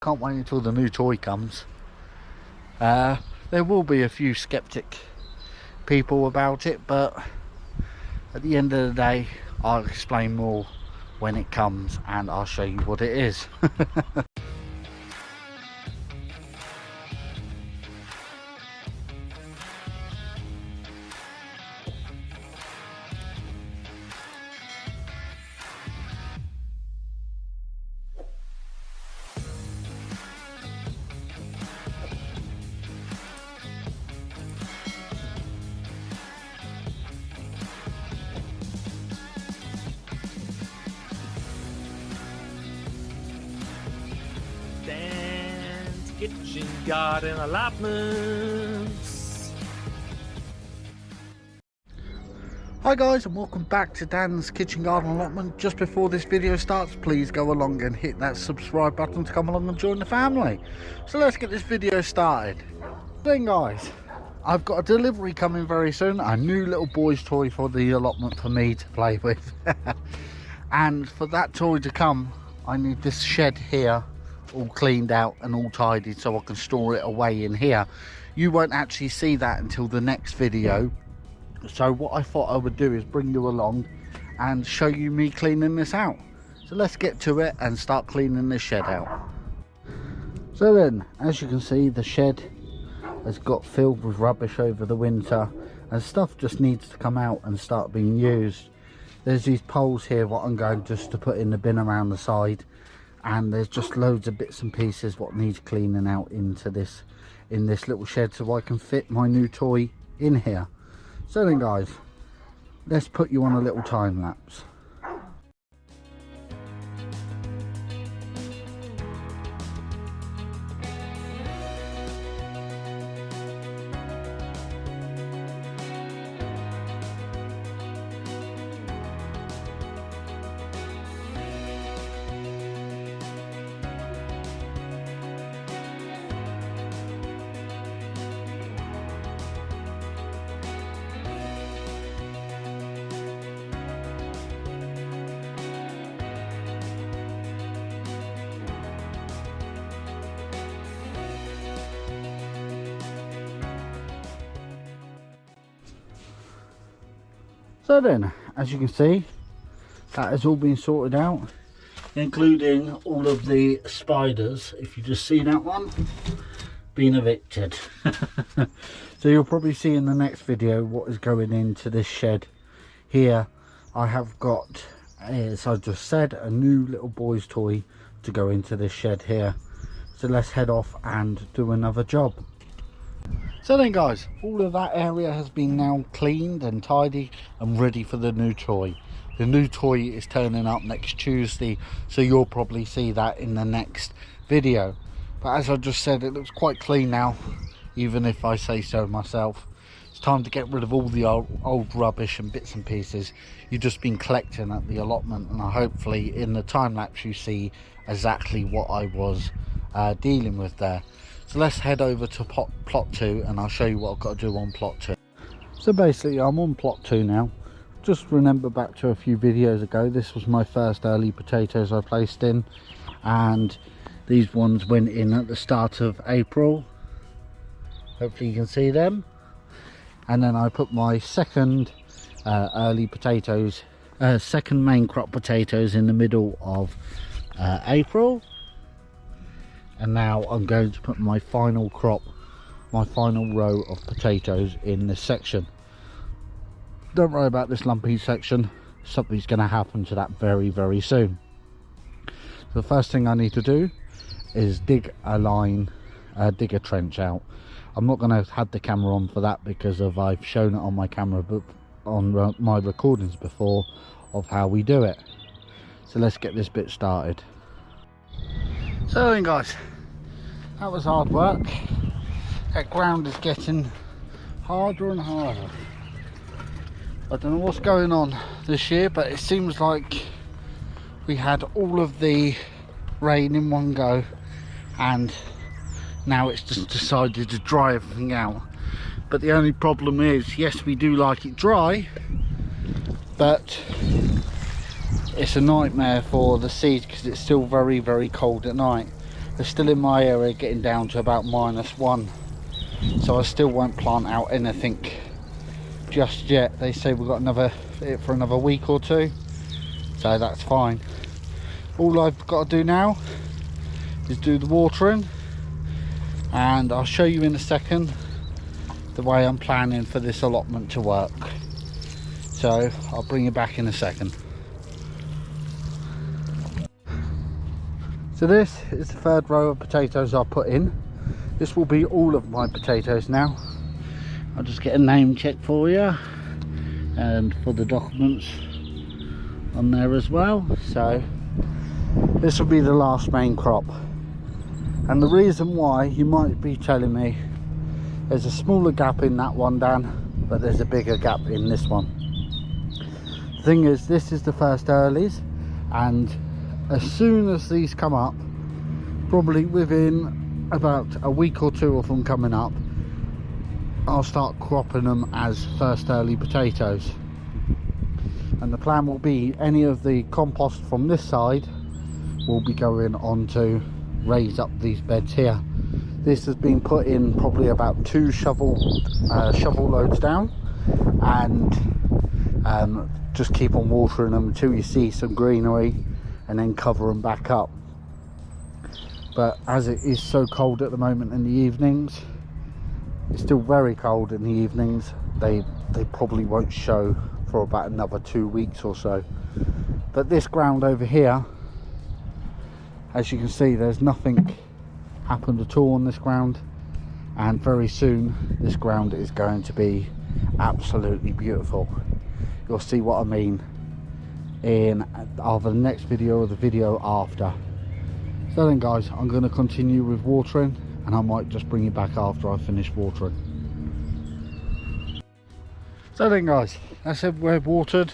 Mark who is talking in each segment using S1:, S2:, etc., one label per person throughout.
S1: Can't wait until the new toy comes. There will be a few skeptic people about it, but at the end of the day I'll explain more when it comes and I'll show you what it is.
S2: Dan's Kitchen Garden Allotments.
S1: Hi guys, and welcome back to Dan's Kitchen Garden Allotment. Just before this video starts, please go along and hit that subscribe button to come along and join the family. So let's get this video started. Then guys, I've got a delivery coming very soon, a new little boy's toy for the allotment for me to play with. And for that toy to come, I need this shed here all cleaned out and all tidied so I can store it away in here. You won't actually see that until the next video. So what I thought I would do is bring you along and show you me cleaning this out. So let's get to it and start cleaning this shed out. So then, as you can see, the shed has got filled with rubbish over the winter and stuff just needs to come out and start being used. There's these poles here what I'm going just to put in the bin around the side, and there's just loads of bits and pieces what needs cleaning out into this little shed so I can fit my new toy in here. So then guys, let's put you on a little time lapse. So then, as you can see, that has all been sorted out, including all of the spiders. If you just see that one, been evicted. So you'll probably see in the next video what is going into this shed. Here I have got, as I just said, a new little boy's toy to go into this shed here. So let's head off and do another job. So then guys, all of that area has been now cleaned and tidy and ready for the new toy. The new toy is turning up next Tuesday, so you'll probably see that in the next video. But as I just said, it looks quite clean now, even if I say so myself. It's time to get rid of all the old rubbish and bits and pieces you've just been collecting at the allotment, and hopefully in the time lapse you see exactly what I was dealing with there. So let's head over to plot 2 and I'll show you what I've got to do on plot 2. So basically I'm on plot 2 now. Just remember back to a few videos ago, this was my first early potatoes I placed in, and these ones went in at the start of April. Hopefully you can see them. And then I put my second early potatoes, second main crop potatoes in the middle of April. And now I'm going to put my final crop, my final row of potatoes in this section. Don't worry about this lumpy section, something's going to happen to that very, very soon. So the first thing I need to do is dig a line, dig a trench out. I'm not going to have the camera on for that because I've shown it on my camera, but on my recordings before of how we do it. So let's get this bit started. So then guys, that was hard work. That ground is getting harder and harder. I don't know what's going on this year, but it seems like we had all of the rain in one go and now it's just decided to dry everything out. But the only problem is, yes, we do like it dry, but it's a nightmare for the seeds because it's still very, very cold at night. they're still in my area getting down to about -1, so I still won't plant out anything just yet. They say we've got it for another week or two, so that's fine. All I've got to do now is do the watering, and I'll show you in a second the way I'm planning for this allotment to work. So I'll bring you back in a second. So this is the third row of potatoes I put in. This will be all of my potatoes now. I'll just get a name check for you and for the documents on there as well. So this will be the last main crop, and the reason why, you might be telling me, there's a smaller gap in that one, Dan, but there's a bigger gap in this one. The thing is, this is the first earlies, and as soon as these come up, probably within about a week or two of them coming up, I'll start cropping them as first early potatoes. And the plan will be, any of the compost from this side will be going on to raise up these beds here. This has been put in probably about 2 shovel loads down, and just keep on watering them until you see some greenery, and then cover them back up. But as it is so cold at the moment in the evenings, it's still very cold in the evenings, they probably won't show for about another 2 weeks or so. But this ground over here, as you can see, there's nothing happened at all on this ground, and very soon this ground is going to be absolutely beautiful. You'll see what I mean in either the next video or the video after. So then guys, I'm going to continue with watering, and I might just bring you back after I finish watering. So then guys, that's everywhere watered.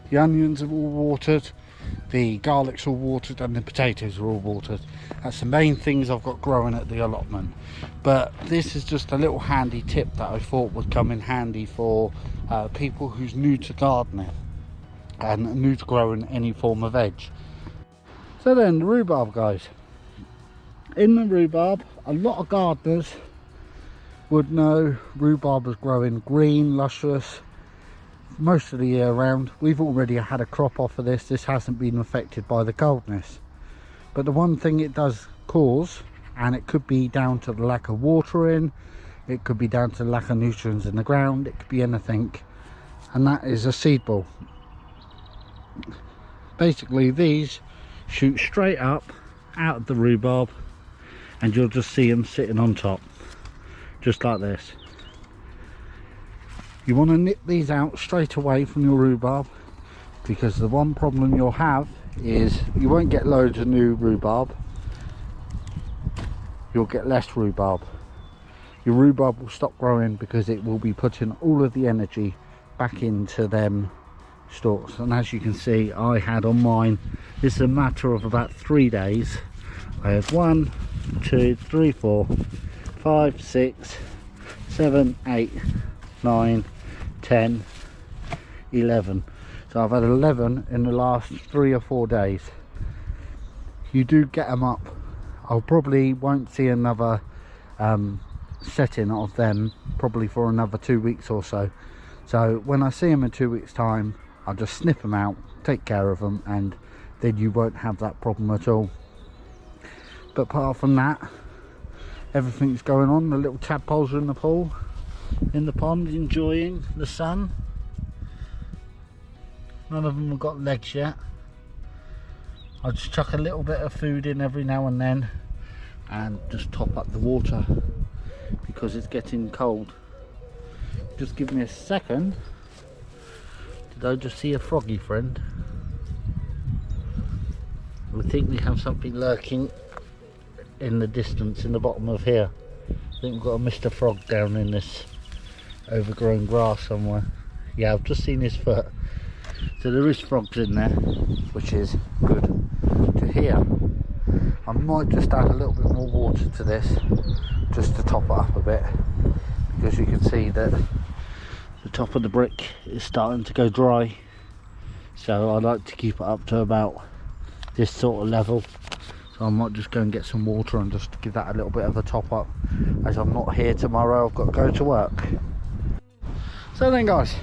S1: The onions are all watered, the garlic's all watered, and the potatoes are all watered. That's the main things I've got growing at the allotment. But this is just a little handy tip that I thought would come in handy for people who's new to gardening and new to growing any form of veg. So then, the rhubarb guys. In the rhubarb, a lot of gardeners would know rhubarb is growing green, luscious, most of the year round. We've already had a crop off of this. This hasn't been affected by the coldness. But the one thing it does cause, and it could be down to the lack of watering, it could be down to the lack of nutrients in the ground, it could be anything, and that is a seed ball. Basically these shoot straight up out of the rhubarb, and you'll just see them sitting on top just like this. You want to nip these out straight away from your rhubarb, because the one problem you'll have is you won't get loads of new rhubarb, you'll get less rhubarb. Your rhubarb will stop growing because it will be putting all of the energy back into them stalks. And as you can see, I had on mine, this is a matter of about 3 days, I had 1, 2, 3, 4, 5, 6, 7, 8, 9, 10, 11. So I've had 11 in the last 3 or 4 days. You do get them up. I probably won't see another setting of them probably for another 2 weeks or so. So when I see them in 2 weeks time, I'll just snip them out, take care of them, and then you won't have that problem at all. But apart from that, everything's going on. The little tadpoles are in the pool, in the pond, enjoying the sun. None of them have got legs yet. I'll just chuck a little bit of food in every now and then, and just top up the water because it's getting cold. Just give me a second. Did I just see a froggy friend? I think we have something lurking in the distance in the bottom of here. I think we've got a Mr. Frog down in this overgrown grass somewhere. Yeah, I've just seen his foot. So there is frogs in there, which is good to hear. I might just add a little bit more water to this just to top it up a bit, because you can see that the top of the brick is starting to go dry. So I like to keep it up to about this sort of level, So I might just go and get some water and just give that a little bit of a top up, as I'm not here tomorrow. I've got to go to work. So then guys,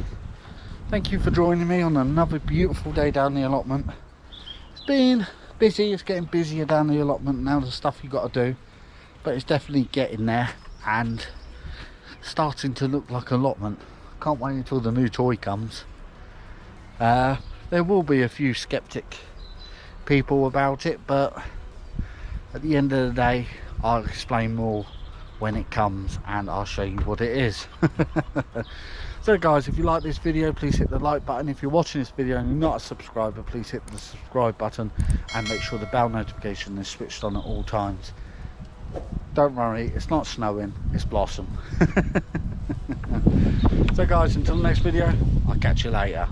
S1: thank you for joining me on another beautiful day down the allotment. It's been busy, it's getting busier down the allotment now, the stuff you got to do, but it's definitely getting there and starting to look like an allotment. Can't wait until the new toy comes. There will be a few skeptic people about it, but at the end of the day I'll explain more when it comes and I'll show you what it is. So guys, if you like this video, please hit the like button. If you're watching this video and you're not a subscriber, please hit the subscribe button and make sure the bell notification is switched on at all times. Don't worry, it's not snowing, it's blossom. So guys, until the next video, I'll catch you later.